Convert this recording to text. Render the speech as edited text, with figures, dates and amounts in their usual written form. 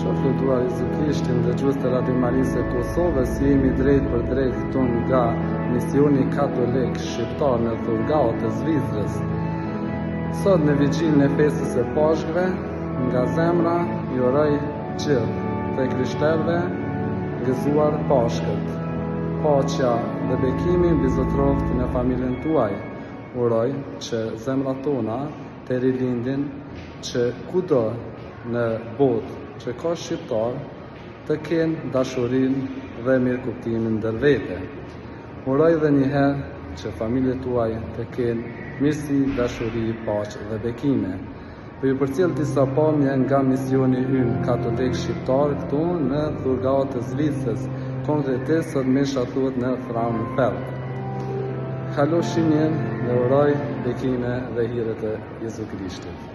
Qoftë lutruar Jezu Krishti, ndëgjues të Radio Marisë e Kosovës, jemi drejt për drejt këtu nga Misioni Katolik Shqiptar në Thurgau të Zvicrës. Sot në vigjilën e festës së Pashkëve, nga zemra ju uroj gjithë të krishterëve gëzuar Pashkët. Paqja dhe bekimi mbi zotroft në familjen tuaj. Uroj që zemrat tona të rilindin që kudo në botë që ka shqiptar të kenë dashurinë dhe mirëkuptimin ndër vete. Uroj dhe njëherë që familjet tuaj të kenë mirësi, dashuri, paqe dhe bekime. Për ju përcjell disa pamje nga misioni ynë katolik shqiptar këtu në Thurgau të Zvicrës, konkretisht sot mesha thuhet në Frauenfeld. Kalofshi mirë dhe uroj bekime dhe hire të Jezu Krishtit.